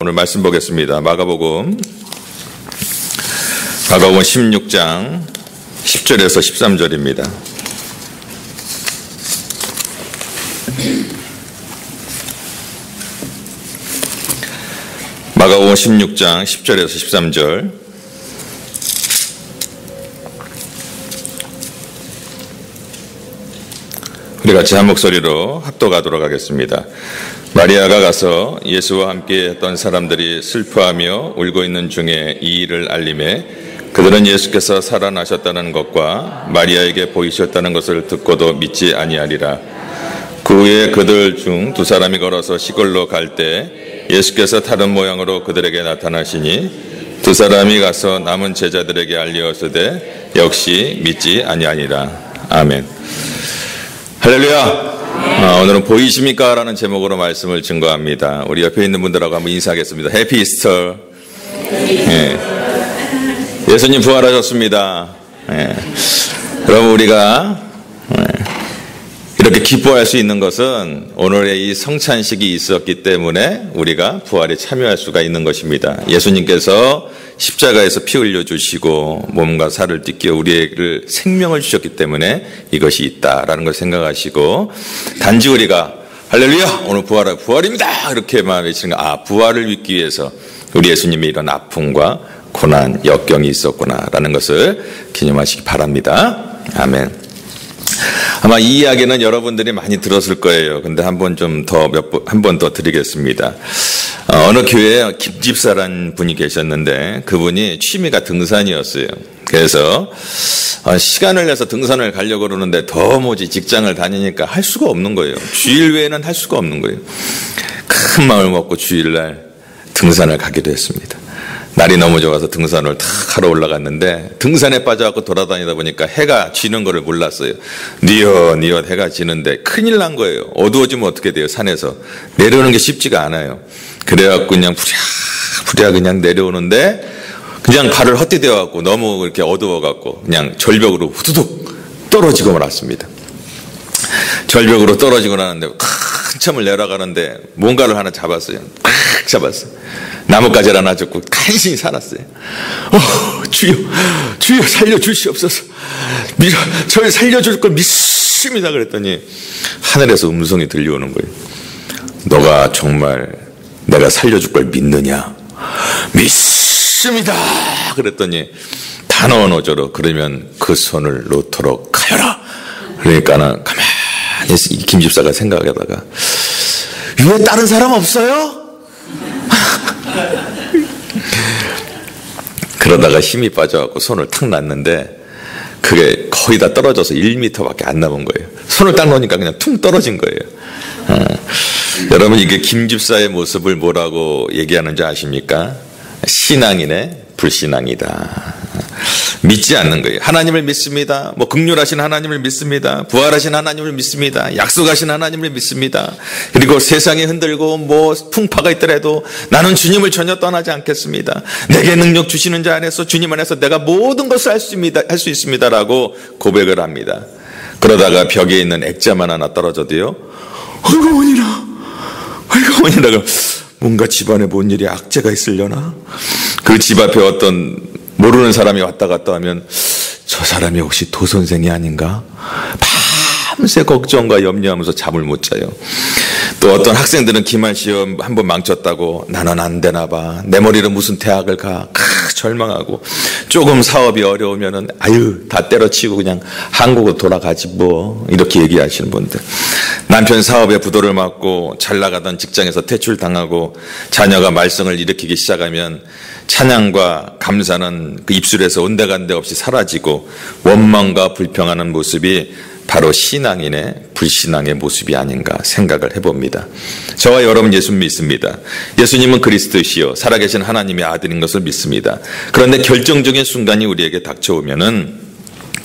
오늘 말씀 보겠습니다. 마가복음 16장 10절에서 13절입니다. 마가복음 16장 10절에서 13절. 우리 같이 한 목소리로 합독하도록 하겠습니다. 마리아가 가서 예수와 함께 했던 사람들이 슬퍼하며 울고 있는 중에 이 일을 알림해 그들은 예수께서 살아나셨다는 것과 마리아에게 보이셨다는 것을 듣고도 믿지 아니하리라. 그 후에 그들 중 두 사람이 걸어서 시골로 갈 때 예수께서 다른 모양으로 그들에게 나타나시니 두 사람이 가서 남은 제자들에게 알리었으되 역시 믿지 아니하니라. 아멘. 할렐루야. 오늘은 보이십니까? 라는 제목으로 말씀을 증거합니다. 우리 옆에 있는 분들하고 한번 인사하겠습니다. 해피 이스터. 예수님 부활하셨습니다. 여러분, 우리가 이렇게 기뻐할 수 있는 것은 오늘의 이 성찬식이 있었기 때문에 우리가 부활에 참여할 수가 있는 것입니다. 예수님께서 십자가에서 피 흘려주시고 몸과 살을 찢겨 우리에게 생명을 주셨기 때문에 이것이 있다라는 걸 생각하시고, 단지 우리가 할렐루야 오늘 부활입니다 이렇게만 외치는 거, 부활을 믿기 위해서 우리 예수님이 이런 아픔과 고난 역경이 있었구나라는 것을 기념하시기 바랍니다. 아멘. 아마 이 이야기는 여러분들이 많이 들었을 거예요. 근데 한 번 더 드리겠습니다. 어느 교회에 김집사란 분이 계셨는데 그분이 취미가 등산이었어요. 그래서 시간을 내서 등산을 가려고 그러는데 도무지 직장을 다니니까 할 수가 없는 거예요. 주일 외에는 할 수가 없는 거예요. 큰 마음을 먹고 주일날 등산을 가기로 했습니다. 날이 너무 좋아서 등산을 탁 하러 올라갔는데 등산에 빠져갖고 돌아다니다 보니까 해가 지는 거를 몰랐어요. 뉘엿 해가 지는데 큰일 난 거예요. 어두워지면 어떻게 돼요? 산에서 내려오는 게 쉽지가 않아요. 그래갖고 그냥 부랴 그냥 내려오는데 그냥 발을 헛디뎌갖고 너무 이렇게 어두워갖고 그냥 절벽으로 후두둑 떨어지고 말았습니다. 절벽으로 떨어지고 나는데 한참을 내려가는데 뭔가를 하나 잡았어요. 꽉 잡았어요. 나뭇가지를 하나 잡고 간신히 살았어요. 주여 살려주시옵소서. 저를 살려줄 걸 믿습니다. 그랬더니 하늘에서 음성이 들려오는 거예요. 너가 정말 내가 살려줄 걸 믿느냐? 믿습니다. 그랬더니 단언어조로 그러면 그 손을 놓도록 하여라. 그러니까는 가만히 김 집사가 생각하다가 왜 다른 사람 없어요? 그러다가 힘이 빠져갖고 손을 탁 놨는데 그게 거의 다 떨어져서 1m밖에 안 남은 거예요. 손을 딱 놓으니까 그냥 퉁 떨어진 거예요. 여러분, 이게 김 집사의 모습을 뭐라고 얘기하는지 아십니까? 신앙이네 불신앙이다. 믿지 않는 거예요. 하나님을 믿습니다. 긍휼하신 하나님을 믿습니다. 부활하신 하나님을 믿습니다. 약속하신 하나님을 믿습니다. 그리고 세상이 흔들고 풍파가 있더라도 나는 주님을 전혀 떠나지 않겠습니다. 내게 능력 주시는 자 안에서 주님 안에서 내가 모든 것을 할 수 있습니다라고 고백을 합니다. 그러다가 벽에 있는 액자만 하나 떨어져도요, 아이고 어머니라고 뭔가 집안에 뭔 일이 악재가 있으려나? 그 집 앞에 어떤 모르는 사람이 왔다 갔다 하면 저 사람이 혹시 도선생이 아닌가? 밤새 걱정과 염려하면서 잠을 못 자요. 또 어떤 학생들은 기말 시험 한번 망쳤다고 나는 안 되나 봐. 내 머리로 무슨 대학을 가. 절망하고 조금 사업이 어려우면은 다 때려치고 그냥 한국으로 돌아가지 이렇게 얘기하시는 분들. 남편 사업에 부도를 맞고 잘 나가던 직장에서 퇴출당하고 자녀가 말썽을 일으키기 시작하면 찬양과 감사는 그 입술에서 온데간데 없이 사라지고 원망과 불평하는 모습이 바로 신앙인의 불신앙의 모습이 아닌가 생각을 해봅니다. 저와 여러분 예수 믿습니다. 예수님은 그리스도시요 살아계신 하나님의 아들인 것을 믿습니다. 그런데 결정적인 순간이 우리에게 닥쳐오면은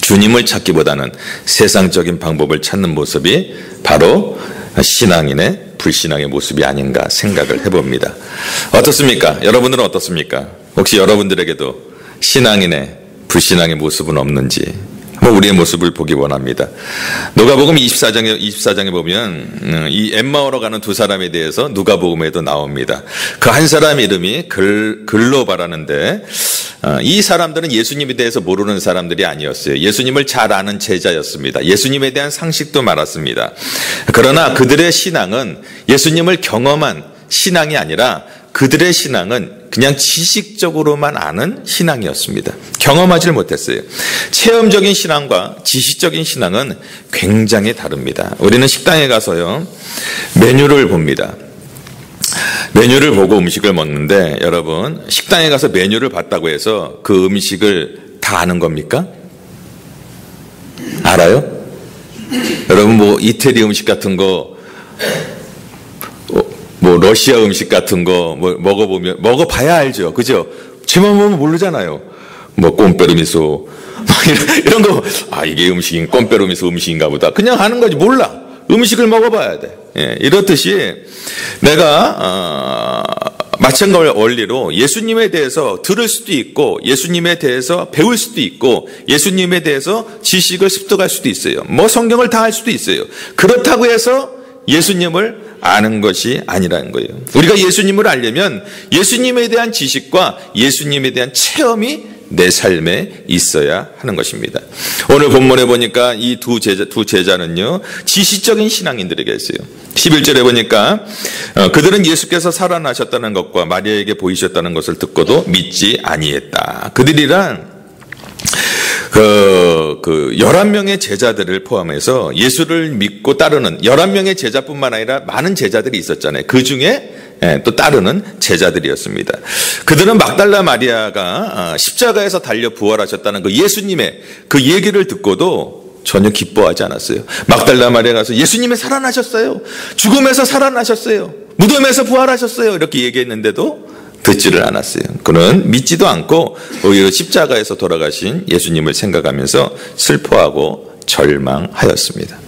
주님을 찾기보다는 세상적인 방법을 찾는 모습이 바로 신앙인의 불신앙의 모습이 아닌가 생각을 해봅니다. 어떻습니까? 여러분들은 어떻습니까? 혹시 여러분들에게도 신앙인의 불신앙의 모습은 없는지 우리의 모습을 보기 원합니다. 누가복음 24장에 보면 이 엠마오로 가는 두 사람에 대해서 누가복음에도 나옵니다. 그 한 사람 이름이 글로바라는데 이 사람들은 예수님에 대해서 모르는 사람들이 아니었어요. 예수님을 잘 아는 제자였습니다. 예수님에 대한 상식도 많았습니다. 그러나 그들의 신앙은 예수님을 경험한 신앙이 아니라 그들의 신앙은 그냥 지식적으로만 아는 신앙이었습니다. 경험하지를 못했어요. 체험적인 신앙과 지식적인 신앙은 굉장히 다릅니다. 우리는 식당에 가서요, 메뉴를 봅니다. 메뉴를 보고 음식을 먹는데, 여러분, 식당에 가서 메뉴를 봤다고 해서 그 음식을 다 아는 겁니까? 알아요? 여러분, 이태리 음식 같은 거, 러시아 음식 같은 거 먹어봐야 알죠. 그죠? 제만 보면 모르잖아요. 꼼페르미소 이런 거, 이게 꼼페르미소 음식인가 보다. 그냥 하는 거지. 몰라. 음식을 먹어봐야 돼. 예, 이렇듯이 내가 마찬가지 원리로 예수님에 대해서 들을 수도 있고, 예수님에 대해서 배울 수도 있고, 예수님에 대해서 지식을 습득할 수도 있어요. 성경을 다 할 수도 있어요. 그렇다고 해서 예수님을 아는 것이 아니라는 거예요. 우리가 예수님을 알려면 예수님에 대한 지식과 예수님에 대한 체험이 내 삶에 있어야 하는 것입니다. 오늘 본문에 보니까 이 두 제자는요, 지식적인 신앙인들이겠어요. 11절에 보니까 그들은 예수께서 살아나셨다는 것과 마리아에게 보이셨다는 것을 듣고도 믿지 아니했다. 그들이란 11명의 제자들을 포함해서 예수를 믿고 따르는 11명의 제자뿐만 아니라 많은 제자들이 있었잖아요. 그 중에 또 따르는 제자들이었습니다. 그들은 막달라 마리아가 십자가에서 달려 부활하셨다는 그 예수님의 그 얘기를 듣고도 전혀 기뻐하지 않았어요. 막달라 마리아가 가서 예수님이 살아나셨어요. 죽음에서 살아나셨어요. 무덤에서 부활하셨어요. 이렇게 얘기했는데도 듣지를 않았어요. 그는 믿지도 않고 오히려 십자가에서 돌아가신 예수님을 생각하면서 슬퍼하고 절망하였습니다.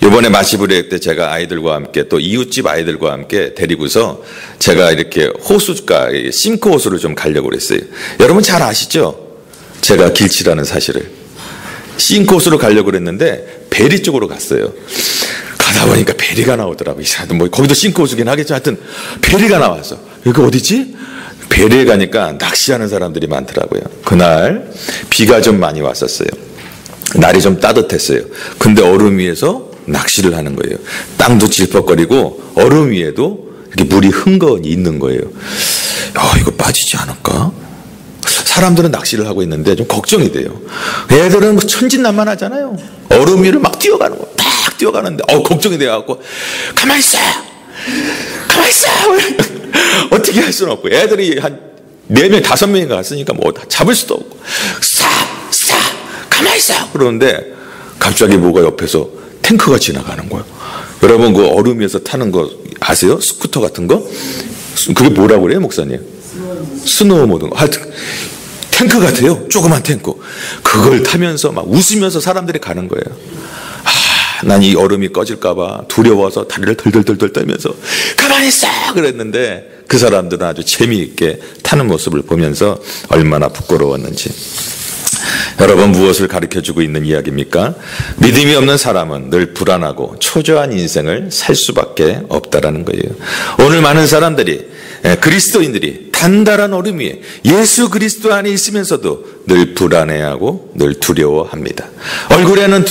이번에 마시브레 때 제가 아이들과 함께 또 이웃집 아이들과 함께 데리고서 제가 이렇게 호수가 싱크 호수를 좀 가려고 그랬어요. 여러분 잘 아시죠? 제가 길치라는 사실을. 싱크 호수로 가려고 그랬는데 베리 쪽으로 갔어요. 가다 보니까 베리가 나오더라고요. 거기도 싱크 호수긴 하겠죠. 하여튼 베리가 나와서 여기 어디지? 베리에 가니까 낚시하는 사람들이 많더라고요. 그날 비가 좀 많이 왔었어요. 날이 좀 따뜻했어요. 근데 얼음 위에서 낚시를 하는 거예요. 땅도 질퍽거리고 얼음 위에도 이렇게 물이 흥건히 있는 거예요. 이거 빠지지 않을까? 사람들은 낚시를 하고 있는데 좀 걱정이 돼요. 애들은 천진난만하잖아요. 얼음 위를 막 뛰어가는 거, 딱 뛰어가는데 걱정이 돼갖고 가만히 있어, 가만히 있어. 어떻게 할 수는 없고, 애들이 한 4명, 5명인가 갔으니까 잡을 수도 없고, 가만히 있어. 그러는데 갑자기 뭐가 옆에서 탱크가 지나가는 거예요. 여러분 그 얼음 위에서 타는 거 아세요? 스쿠터 같은 거? 그게 뭐라고 그래요, 목사님? 스노우보드. 하여튼 탱크 같아요. 조그만 탱크. 그걸 타면서 막 웃으면서 사람들이 가는 거예요. 난 이 얼음이 꺼질까봐 두려워서 다리를 덜덜덜 떨면서 가만히 있어 그랬는데, 그 사람들은 아주 재미있게 타는 모습을 보면서 얼마나 부끄러웠는지. 여러분, 무엇을 가르쳐주고 있는 이야기입니까? 믿음이 없는 사람은 늘 불안하고 초조한 인생을 살 수밖에 없다라는 거예요. 오늘 많은 사람들이, 그리스도인들이 단단한 얼음 위에 예수 그리스도 안에 있으면서도 늘 불안해하고 늘 두려워합니다. 얼굴에는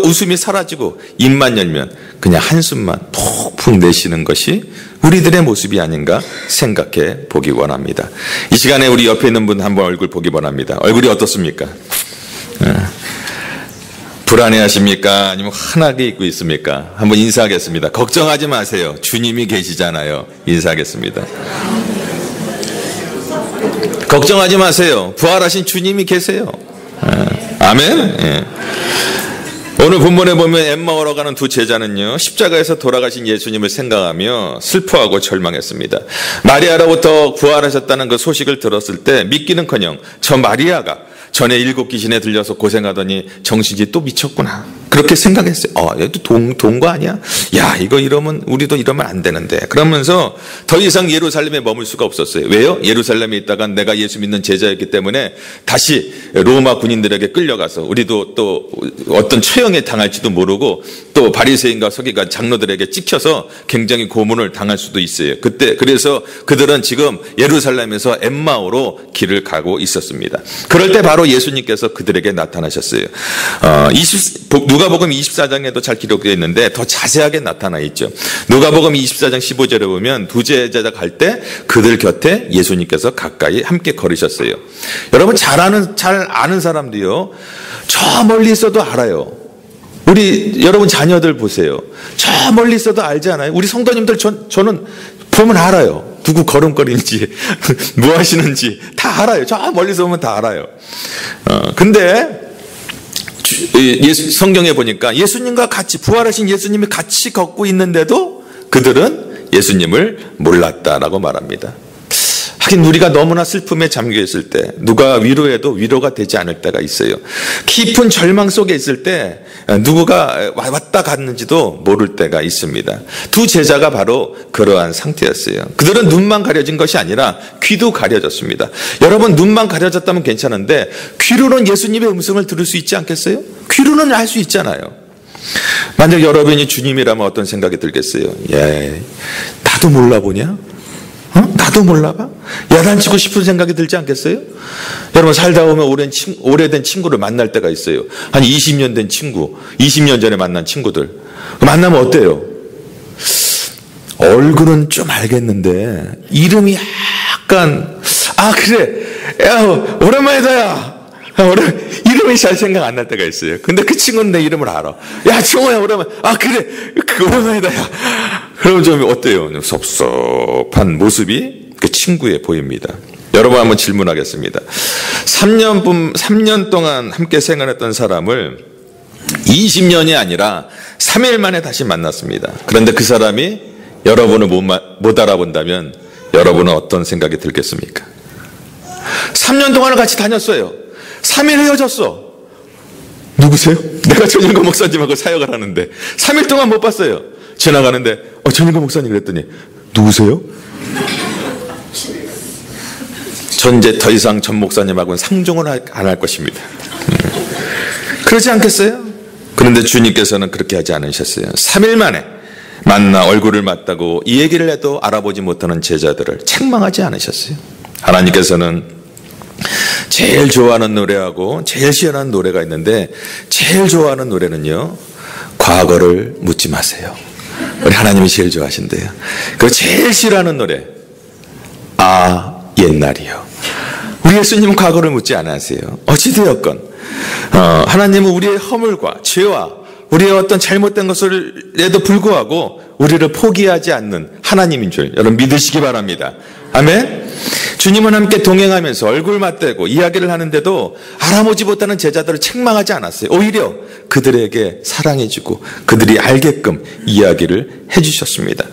웃음이 사라지고 입만 열면 그냥 한숨만 푹푹 내쉬는 것이 우리들의 모습이 아닌가 생각해 보기 원합니다. 이 시간에 우리 옆에 있는 분 한번 얼굴 보기 원합니다. 얼굴이 어떻습니까? 불안해하십니까? 아니면 환하게 입고 있습니까? 한번 인사하겠습니다. 걱정하지 마세요. 주님이 계시잖아요. 인사하겠습니다. 걱정하지 마세요. 부활하신 주님이 계세요. 아멘. 예. 오늘 본문에 보면 엠마오로 가는 두 제자는요, 십자가에서 돌아가신 예수님을 생각하며 슬퍼하고 절망했습니다. 마리아로부터 부활하셨다는 그 소식을 들었을 때 믿기는커녕 저 마리아가 전에 7 귀신에 들려서 고생하더니 정신이 또 미쳤구나. 그렇게 생각했어요. 얘도 동거 아니야? 야, 이거 이러면, 우리도 이러면 안 되는데. 그러면서 더 이상 예루살렘에 머물 수가 없었어요. 왜요? 예루살렘에 있다가 내가 예수 믿는 제자였기 때문에 다시 로마 군인들에게 끌려가서 우리도 또 어떤 처형에 당할지도 모르고 또 바리새인과 서기관 장로들에게 찍혀서 굉장히 고문을 당할 수도 있어요. 그래서 그들은 지금 예루살렘에서 엠마오로 길을 가고 있었습니다. 그럴 때 바로 예수님께서 그들에게 나타나셨어요. 누가복음 24장에도 잘 기록되어 있는데 더 자세하게 나타나 있죠. 누가복음 24장 15절에 보면 두 제자가 갈 때 그들 곁에 예수님께서 가까이 함께 걸으셨어요. 여러분 잘 아는 사람도요, 저 멀리 있어도 알아요. 우리 여러분 자녀들 보세요. 저 멀리 있어도 알지 않아요? 우리 성도님들 저는 보면 알아요. 누구 걸음걸이인지 뭐 하시는지 다 알아요. 저 멀리서 보면 다 알아요. 근데 성경에 보니까 예수님과 같이 부활하신 예수님이 같이 걷고 있는데도 그들은 예수님을 몰랐다라고 말합니다. 하긴 우리가 너무나 슬픔에 잠겨 있을 때 누가 위로해도 위로가 되지 않을 때가 있어요. 깊은 절망 속에 있을 때 누구가 왔다 갔는지도 모를 때가 있습니다. 두 제자가 바로 그러한 상태였어요. 그들은 눈만 가려진 것이 아니라 귀도 가려졌습니다. 여러분 눈만 가려졌다면 괜찮은데 귀로는 예수님의 음성을 들을 수 있지 않겠어요? 귀로는 알 수 있잖아요. 만약 여러분이 주님이라면 어떤 생각이 들겠어요? 나도 몰라보냐? 나도 몰라봐? 야단치고 싶은 생각이 들지 않겠어요? 여러분 살다 보면 오래된 친구를 만날 때가 있어요. 한 20년 된 친구, 20년 전에 만난 친구들 만나면 어때요? 얼굴은 좀 알겠는데 이름이 약간 그래 야 오랜만이다 야 이름이 잘 생각 안 날 때가 있어요. 근데 그 친구는 내 이름을 알아. 야 정호야 오랜만. 그래 그 오랜만이다 야. 그러면 좀 어때요? 섭섭한 모습이 그 친구에 보입니다. 여러분 한번 질문하겠습니다. 3년 동안 함께 생활했던 사람을 20년이 아니라 3일 만에 다시 만났습니다. 그런데 그 사람이 여러분을 못 알아본다면 여러분은 어떤 생각이 들겠습니까? 3년 동안을 같이 다녔어요. 3일 헤어졌어. 누구세요? 내가 전인권 목사님하고 사역을 하는데 3일 동안 못 봤어요. 지나가는데 전인권 목사님 그랬더니 누구세요? 전 이제 더 이상 전 목사님하고는 상종을 안 할 것입니다. 그러지 않겠어요? 그런데 주님께서는 그렇게 하지 않으셨어요. 3일 만에 만나 얼굴을 맞다고 이 얘기를 해도 알아보지 못하는 제자들을 책망하지 않으셨어요. 하나님께서는 제일 좋아하는 노래하고 제일 싫어하는 노래가 있는데 제일 좋아하는 노래는요, 과거를 묻지 마세요. 우리 하나님이 제일 좋아하신대요. 그리고 제일 싫어하는 노래, 옛날이요. 우리 예수님은 과거를 묻지 않으세요. 어찌되었건 하나님은 우리의 허물과 죄와 우리의 어떤 잘못된 것을에도 불구하고 우리를 포기하지 않는 하나님인 줄 여러분 믿으시기 바랍니다. 아멘. 주님은 함께 동행하면서 얼굴 맞대고 이야기를 하는데도 알아보지 못하는 제자들을 책망하지 않았어요. 오히려 그들에게 사랑해주고 그들이 알게끔 이야기를 해주셨습니다.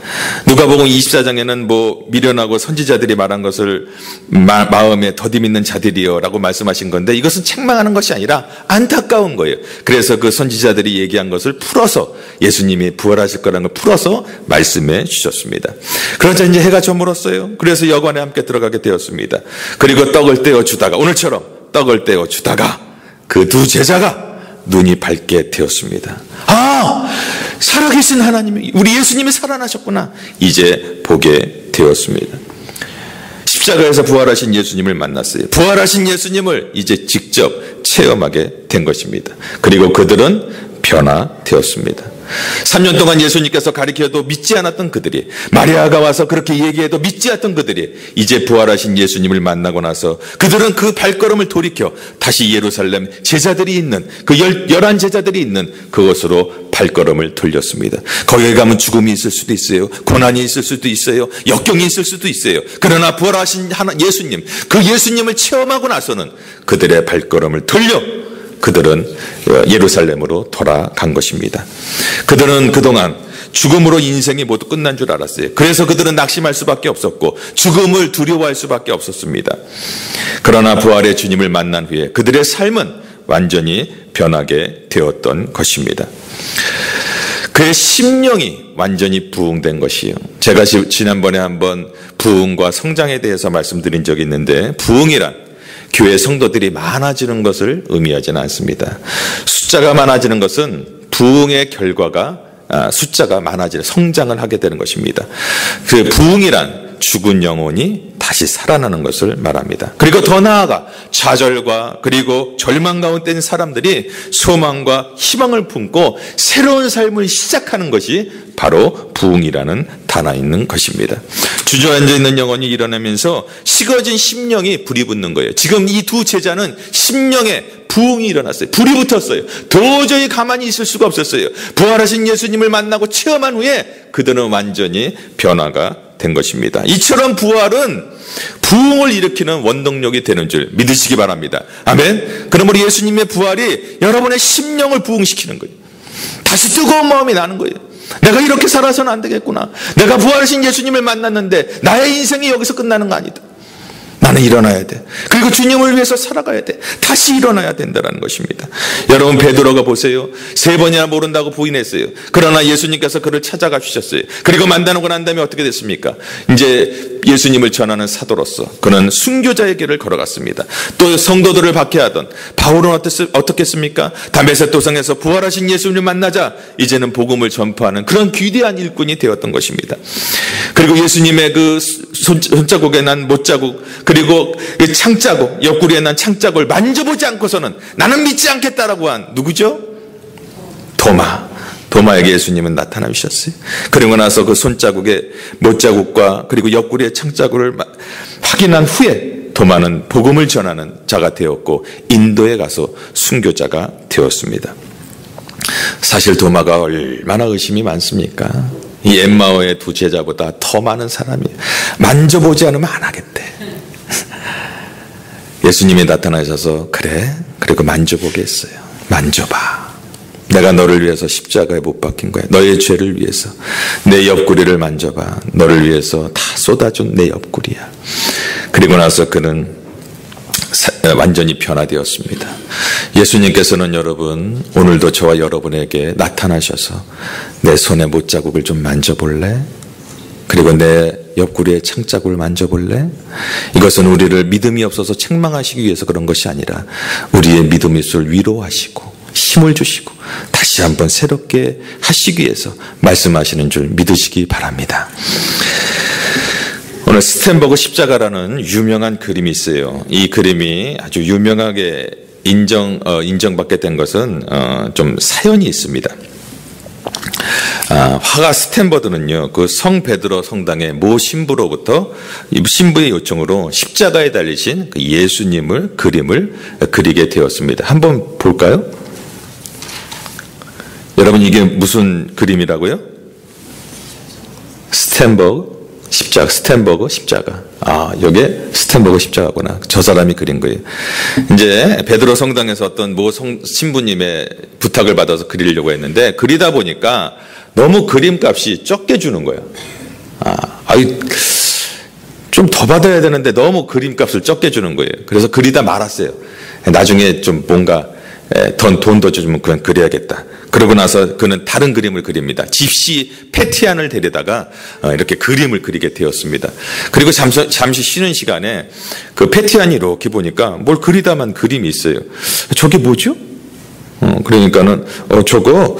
누가복음 24장에는 미련하고 선지자들이 말한 것을 마음에 더디 믿는 자들이요 라고 말씀하신 건데 이것은 책망하는 것이 아니라 안타까운 거예요. 그래서 그 선지자들이 얘기한 것을 풀어서 예수님이 부활하실 거라는 걸 풀어서 말씀해 주셨습니다. 그러자 이제 해가 저물었어요. 그래서 여관에 함께 들어가게 되었습니다. 그리고 떡을 떼어주다가 오늘처럼 떡을 떼어주다가 그 두 제자가 눈이 밝게 되었습니다. 살아계신 하나님이 우리 예수님이 살아나셨구나 이제 보게 되었습니다. 십자가에서 부활하신 예수님을 만났어요. 부활하신 예수님을 이제 직접 체험하게 된 것입니다. 그리고 그들은 변화되었습니다. 3년 동안 예수님께서 가리켜도 믿지 않았던 그들이, 마리아가 와서 그렇게 얘기해도 믿지 않았던 그들이 이제 부활하신 예수님을 만나고 나서 그들은 그 발걸음을 돌이켜 다시 예루살렘 제자들이 있는 그 11 제자들이 있는 그곳으로 발걸음을 돌렸습니다. 거기에 가면 죽음이 있을 수도 있어요. 고난이 있을 수도 있어요. 역경이 있을 수도 있어요. 그러나 부활하신 예수님, 그 예수님을 체험하고 나서는 그들의 발걸음을 돌려 그들은 예루살렘으로 돌아간 것입니다. 그들은 그동안 죽음으로 인생이 모두 끝난 줄 알았어요. 그래서 그들은 낙심할 수밖에 없었고 죽음을 두려워할 수밖에 없었습니다. 그러나 부활의 주님을 만난 후에 그들의 삶은 완전히 변하게 되었던 것입니다. 그의 심령이 완전히 부흥된 것이요. 제가 지난번에 한번 부흥과 성장에 대해서 말씀드린 적이 있는데, 부흥이란 교회 성도들이 많아지는 것을 의미하지는 않습니다. 숫자가 많아지는 것은 부흥의 결과가 숫자가 많아지는 성장을 하게 되는 것입니다. 그 부흥이란 죽은 영혼이 다시 살아나는 것을 말합니다. 그리고 더 나아가 좌절과 그리고 절망 가운데 있는 사람들이 소망과 희망을 품고 새로운 삶을 시작하는 것이 바로 부흥이라는 단어에 있는 것입니다. 주저앉아 있는 영혼이 일어나면서 식어진 심령이 불이 붙는 거예요. 지금 이 두 제자는 심령에 부흥이 일어났어요. 불이 붙었어요. 도저히 가만히 있을 수가 없었어요. 부활하신 예수님을 만나고 체험한 후에 그들은 완전히 변화가 된 것입니다. 이처럼 부활은 부흥을 일으키는 원동력이 되는 줄 믿으시기 바랍니다. 아멘. 그러므로 예수님의 부활이 여러분의 심령을 부흥시키는 거예요. 다시 뜨거운 마음이 나는 거예요. 내가 이렇게 살아서는 안 되겠구나. 내가 부활하신 예수님을 만났는데 나의 인생이 여기서 끝나는 거 아니다. 나는 일어나야 돼. 그리고 주님을 위해서 살아가야 돼. 다시 일어나야 된다는 것입니다. 여러분, 베드로가 보세요. 3번이나 모른다고 부인했어요. 그러나 예수님께서 그를 찾아가 주셨어요. 그리고 만나고 난 다음에 어떻게 됐습니까? 이제 예수님을 전하는 사도로서 그는 순교자의 길을 걸어갔습니다. 또 성도들을 박해하던 바울은 어떻겠습니까? 다메섹 도상에서 부활하신 예수님을 만나자 이제는 복음을 전파하는 그런 귀대한 일꾼이 되었던 것입니다. 그리고 예수님의 그 손자국에 난 못자국, 그리고 그 창자국, 옆구리에 난 창자국을 만져보지 않고서는 나는 믿지 않겠다라고 한 누구죠? 도마에게 예수님은 나타나주셨어요. 그러고 나서 그 손자국의 못자국과 그리고 옆구리의 창자국을 확인한 후에 도마는 복음을 전하는 자가 되었고 인도에 가서 순교자가 되었습니다. 사실 도마가 얼마나 의심이 많습니까? 이 엠마오의 두 제자보다 더 많은 사람이 만져보지 않으면 안 하겠대. 예수님이 나타나셔서 그래? 그리고 만져보게 했어요. 만져봐. 내가 너를 위해서 십자가에 못 박힌 거야. 너의 죄를 위해서. 내 옆구리를 만져봐. 너를 위해서 다 쏟아준 내 옆구리야. 그리고 나서 그는 완전히 변화되었습니다. 예수님께서는 여러분, 오늘도 저와 여러분에게 나타나셔서 내 손에 못자국을 좀 만져볼래? 그리고 내 옆구리에 창자국을 만져볼래? 이것은 우리를 믿음이 없어서 책망하시기 위해서 그런 것이 아니라 우리의 믿음의 수를 위로하시고 힘을 주시고 다시 한번 새롭게 하시기 위해서 말씀하시는 줄 믿으시기 바랍니다. 오늘 스텐버그 십자가라는 유명한 그림이 있어요. 이 그림이 아주 유명하게 인정받게 된 것은 좀 사연이 있습니다. 화가 스탠버드는요, 그 성 베드로 성당의 모 신부로부터 신부의 요청으로 십자가에 달리신 그 예수님을 그림을 그리게 되었습니다. 한번 볼까요? 여러분, 이게 무슨 그림이라고요? 스탠버그 십자가. 여기에 스탠버그 십자가구나. 저 사람이 그린 거예요. 이제 베드로 성당에서 어떤 모 신부님의 부탁을 받아서 그리려고 했는데 그리다 보니까 너무 그림값이 적게 주는 거예요. 좀 더 받아야 되는데 너무 그림값을 적게 주는 거예요. 그래서 그리다 말았어요. 나중에 좀 뭔가 돈 더 주면 그냥 그려야겠다. 그러고 나서 그는 다른 그림을 그립니다. 집시 페티안을 데려다가 이렇게 그림을 그리게 되었습니다. 그리고 잠시 쉬는 시간에 그 페티안이 이렇게 보니까 뭘 그리다만 그림이 있어요. 저게 뭐죠? 그러니까는 저거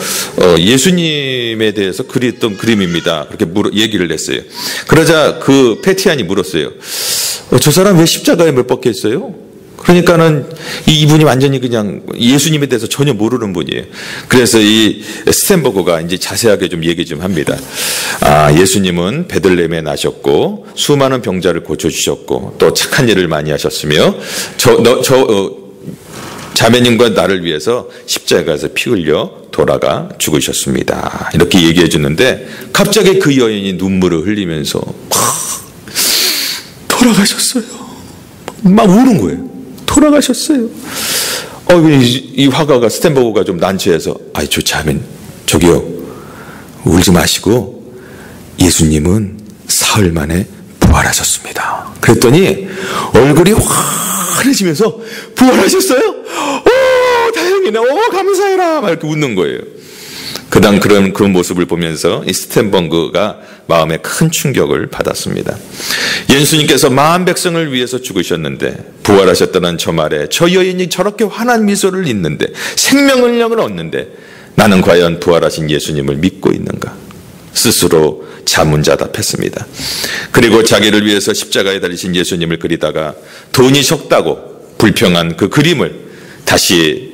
예수님에 대해서 그렸던 그림입니다. 그렇게 얘기를 했어요. 그러자 그 페티안이 물었어요. 저 사람 왜 십자가에 못 박혀 있어요? 그러니까는 이분이 완전히 그냥 예수님에 대해서 전혀 모르는 분이에요. 그래서 이 스탠버그가 이제 자세하게 좀 얘기 좀 합니다. 예수님은 베들레헴에 나셨고 수많은 병자를 고쳐주셨고 또 착한 일을 많이 하셨으며 자매님과 나를 위해서 십자가에서 피 흘려 돌아가 죽으셨습니다. 이렇게 얘기해 주는데 갑자기 그 여인이 눈물을 흘리면서 돌아가셨어요. 막 우는 거예요. 돌아가셨어요. 이 화가가 스탠버그가 좀 난처해서 저기요, 울지 마시고 예수님은 사흘 만에 부활하셨습니다. 그랬더니 얼굴이 환해지면서 부활하셨어요? 다행이에요. 생명이네. 감사해라. 막 이렇게 웃는 거예요. 그런 그 모습을 보면서 이 스텐버그가 마음에 큰 충격을 받았습니다. 예수님께서 마음 백성을 위해서 죽으셨는데 부활하셨다는 저 말에 저 여인이 저렇게 환한 미소를 잇는데 생명을 얻는데 나는 과연 부활하신 예수님을 믿고 있는가? 스스로 자문자답했습니다. 그리고 자기를 위해서 십자가에 달리신 예수님을 그리다가 돈이 적다고 불평한 그 그림을 다시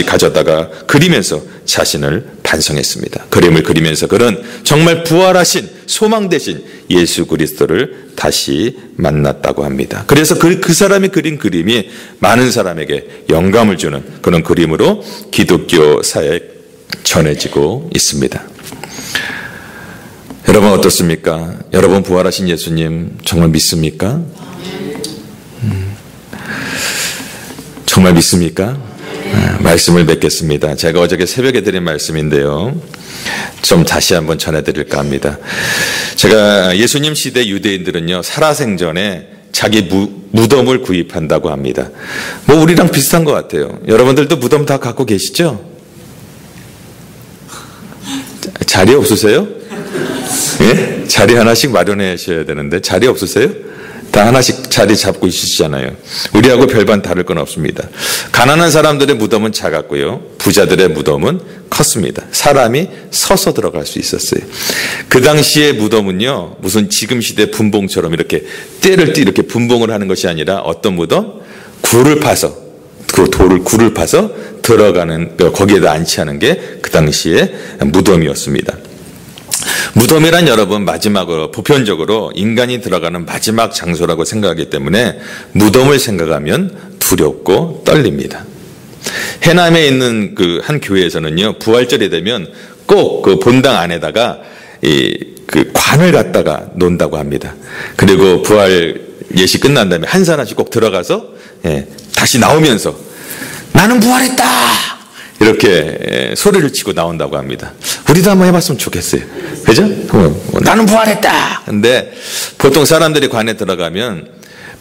가져다가 그리면서 자신을 반성했습니다. 그림을 그리면서 그는 정말 부활하신 소망 되신 예수 그리스도를 다시 만났다고 합니다. 그래서 그 사람이 그린 그림이 많은 사람에게 영감을 주는 그런 그림으로 기독교 사회에 전해지고 있습니다. 여러분 어떻습니까? 여러분 부활하신 예수님 정말 믿습니까? 정말 믿습니까? 말씀을 맺겠습니다. 제가 어저께 새벽에 드린 말씀인데요. 좀 다시 한번 전해드릴까 합니다. 제가 예수님 시대 유대인들은요, 살아생전에 자기 무덤을 구입한다고 합니다. 우리랑 비슷한 것 같아요. 여러분들도 무덤 다 갖고 계시죠? 자리 없으세요? 예? 자리 하나씩 마련하셔야 되는데 자리 없으세요? 다 하나씩 자리 잡고 있으시잖아요. 우리하고 별반 다를 건 없습니다. 가난한 사람들의 무덤은 작았고요. 부자들의 무덤은 컸습니다. 사람이 서서 들어갈 수 있었어요. 그 당시의 무덤은요, 무슨 지금 시대 분봉처럼 이렇게 떼를 이렇게 분봉을 하는 것이 아니라 어떤 무덤? 굴을 파서 굴을 파서 들어가는, 거기에다 안치하는 게 그 당시의 무덤이었습니다. 무덤이란 여러분 마지막으로 보편적으로 인간이 들어가는 마지막 장소라고 생각하기 때문에 무덤을 생각하면 두렵고 떨립니다. 해남에 있는 그 한 교회에서는요, 부활절이 되면 꼭 그 본당 안에다가 그 관을 갖다가 놓는다고 합니다. 그리고 부활 예시 끝난 다음에 한 사람씩 꼭 들어가서 다시 나오면서 나는 부활했다! 이렇게 소리를 치고 나온다고 합니다. 우리도 한번 해봤으면 좋겠어요. 그죠? 나는 부활했다! 근데 보통 사람들이 관에 들어가면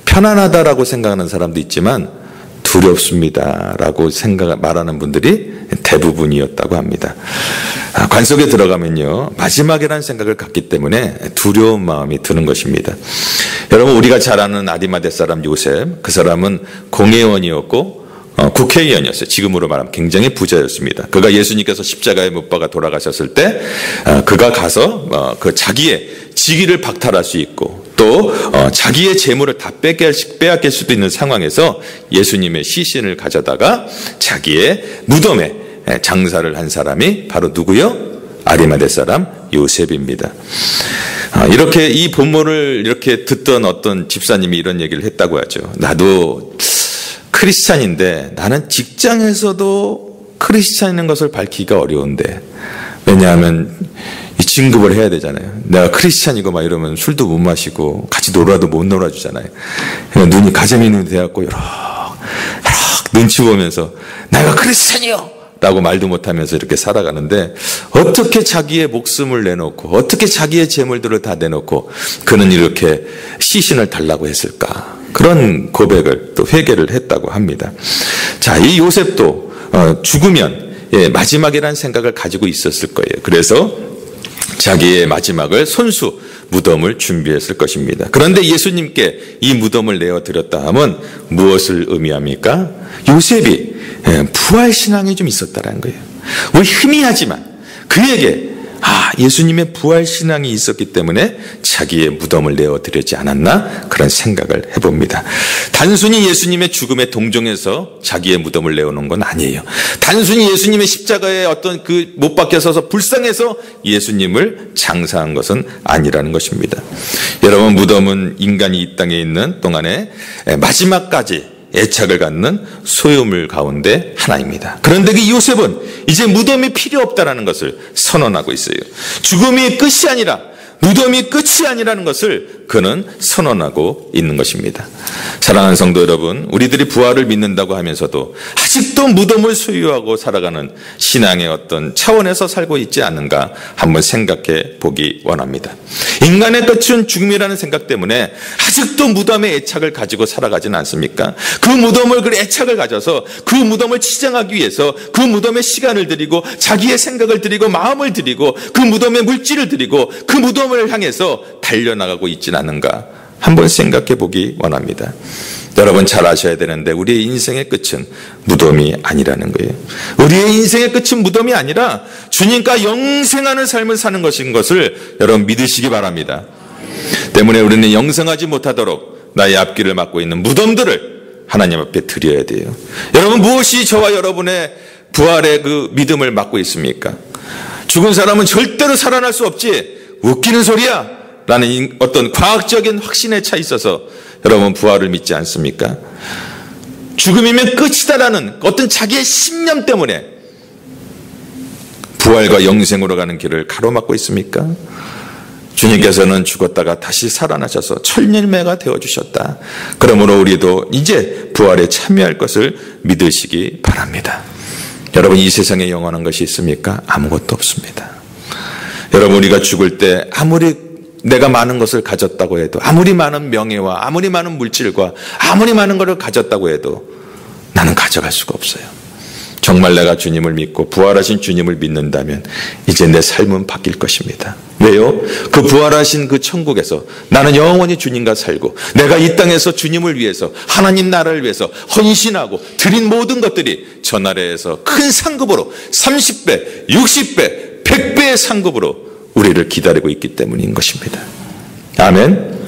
편안하다라고 생각하는 사람도 있지만 두렵습니다라고 말하는 분들이 대부분이었다고 합니다. 관 속에 들어가면요, 마지막이라는 생각을 갖기 때문에 두려운 마음이 드는 것입니다. 여러분, 우리가 잘 아는 아리마대 사람 요셉, 그 사람은 공회원이었고 국회의원이었어요. 지금으로 말하면 굉장히 부자였습니다. 그가 예수님께서 십자가에 못 박아 돌아가셨을 때 그가 가서 그 자기의 직위를 박탈할 수 있고 또 자기의 재물을 다 빼앗길 수도 있는 상황에서 예수님의 시신을 가져다가 자기의 무덤에 장사를 한 사람이 바로 누구요? 아리마대 사람 요셉입니다. 이렇게 이 본문을 이렇게 듣던 어떤 집사님이 이런 얘기를 했다고 하죠. 나도 크리스찬인데 나는 직장에서도 크리스찬인 것을 밝히기가 어려운데, 왜냐하면 이 진급을 해야 되잖아요. 내가 크리스찬이고 막 이러면 술도 못 마시고 같이 놀아도 못 놀아주잖아요. 눈이 가재미 눈이 돼갖고 이렇게 눈치 보면서 내가 크리스찬이요! 라고 말도 못하면서 이렇게 살아가는데, 어떻게 자기의 목숨을 내놓고 어떻게 자기의 재물들을 다 내놓고 그는 이렇게 시신을 달라고 했을까? 그런 고백을 또 회개를 했다고 합니다. 자, 이 요셉도 죽으면 마지막이라는 생각을 가지고 있었을 거예요. 그래서 자기의 마지막을 손수 무덤을 준비했을 것입니다. 그런데 예수님께 이 무덤을 내어드렸다 하면 무엇을 의미합니까? 요셉이 부활신앙이 좀 있었다는 거예요. 우리 희미하지만 그에게 예수님의 부활신앙이 있었기 때문에 자기의 무덤을 내어드리지 않았나, 그런 생각을 해봅니다. 단순히 예수님의 죽음에 동정해서 자기의 무덤을 내어놓은 건 아니에요. 단순히 예수님의 십자가에 어떤 그 못 박혀서서 불쌍해서 예수님을 장사한 것은 아니라는 것입니다. 여러분, 무덤은 인간이 이 땅에 있는 동안에 마지막까지 애착을 갖는 소유물 가운데 하나입니다. 그런데 그 요셉은 이제 무덤이 필요 없다라는 것을 선언하고 있어요. 죽음이 끝이 아니라 무덤이 끝이 아니라는 것을 그는 선언하고 있는 것입니다. 사랑하는 성도 여러분, 우리들이 부활을 믿는다고 하면서도 아직도 무덤을 소유하고 살아가는 신앙의 어떤 차원에서 살고 있지 않은가 한번 생각해 보기 원합니다. 인간의 끝은 죽음이라는 생각 때문에 아직도 무덤의 애착을 가지고 살아가지는 않습니까? 그 무덤을, 그 애착을 가져서 그 무덤을 치장하기 위해서 그 무덤에 시간을 들이고 자기의 생각을 들이고 마음을 들이고 그 무덤에 물질을 들이고 그 무덤을 향해서 달려나가고 있지는 않은가 한번 생각해 보기 원합니다. 여러분 잘 아셔야 되는데 우리의 인생의 끝은 무덤이 아니라는 거예요. 우리의 인생의 끝은 무덤이 아니라 주님과 영생하는 삶을 사는 것인 것을 여러분 믿으시기 바랍니다. 때문에 우리는 영생하지 못하도록 나의 앞길을 막고 있는 무덤들을 하나님 앞에 드려야 돼요. 여러분 무엇이 저와 여러분의 부활의 그 믿음을 막고 있습니까? 죽은 사람은 절대로 살아날 수 없지, 웃기는 소리야 라는 어떤 과학적인 확신에 차 있어서 여러분 부활을 믿지 않습니까? 죽음이면 끝이다라는 어떤 자기의 신념 때문에 부활과 영생으로 가는 길을 가로막고 있습니까? 주님께서는 죽었다가 다시 살아나셔서 천일매가 되어주셨다. 그러므로 우리도 이제 부활에 참여할 것을 믿으시기 바랍니다. 여러분 이 세상에 영원한 것이 있습니까? 아무것도 없습니다. 여러분 우리가 죽을 때 아무리 내가 많은 것을 가졌다고 해도, 아무리 많은 명예와 아무리 많은 물질과 아무리 많은 것을 가졌다고 해도 나는 가져갈 수가 없어요. 정말 내가 주님을 믿고 부활하신 주님을 믿는다면 이제 내 삶은 바뀔 것입니다. 왜요? 그 부활하신 그 천국에서 나는 영원히 주님과 살고 내가 이 땅에서 주님을 위해서 하나님 나라를 위해서 헌신하고 드린 모든 것들이 저 나라에서 큰 상급으로 30배, 60배, 100배의 상급으로 우리를 기다리고 있기 때문인 것입니다. 아멘.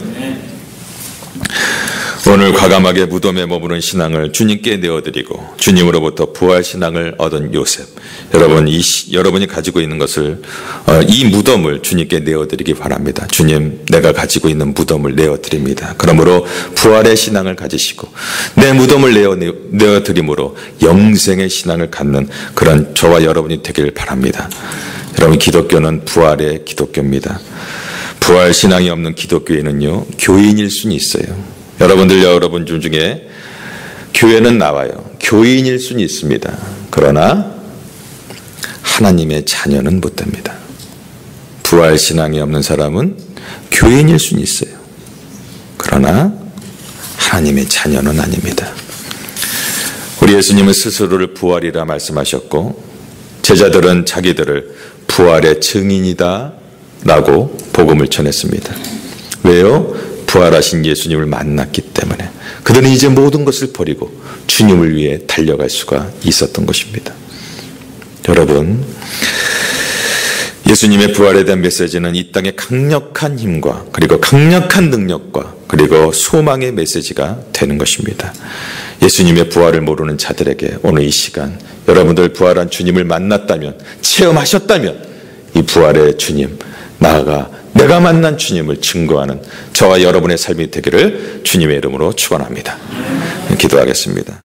오늘 과감하게 무덤에 머무는 신앙을 주님께 내어드리고 주님으로부터 부활 신앙을 얻은 요셉, 여러분이 가지고 있는 것을, 이 무덤을 주님께 내어드리기 바랍니다. 주님, 내가 가지고 있는 무덤을 내어드립니다. 그러므로 부활의 신앙을 가지시고 내 무덤을 내어드림으로 영생의 신앙을 갖는 그런 저와 여러분이 되길 바랍니다. 여러분 기독교는 부활의 기독교입니다. 부활 신앙이 없는 기독교인은요 교인일 수는 있어요. 여러분 중에 교회는 나와요. 교인일 수는 있습니다. 그러나 하나님의 자녀는 못 됩니다. 부활 신앙이 없는 사람은 교인일 수는 있어요. 그러나 하나님의 자녀는 아닙니다. 우리 예수님은 스스로를 부활이라 말씀하셨고 제자들은 자기들을 부활의 증인이다 라고 복음을 전했습니다. 왜요? 부활하신 예수님을 만났기 때문에 그들은 이제 모든 것을 버리고 주님을 위해 달려갈 수가 있었던 것입니다. 여러분, 예수님의 부활에 대한 메시지는 이 땅의 강력한 힘과 그리고 강력한 능력과 그리고 소망의 메시지가 되는 것입니다. 예수님의 부활을 모르는 자들에게 오늘 이 시간 여러분들 부활한 주님을 만났다면, 체험하셨다면 이 부활의 주님, 나아가 내가 만난 주님을 증거하는 저와 여러분의 삶이 되기를 주님의 이름으로 축원합니다. 기도하겠습니다.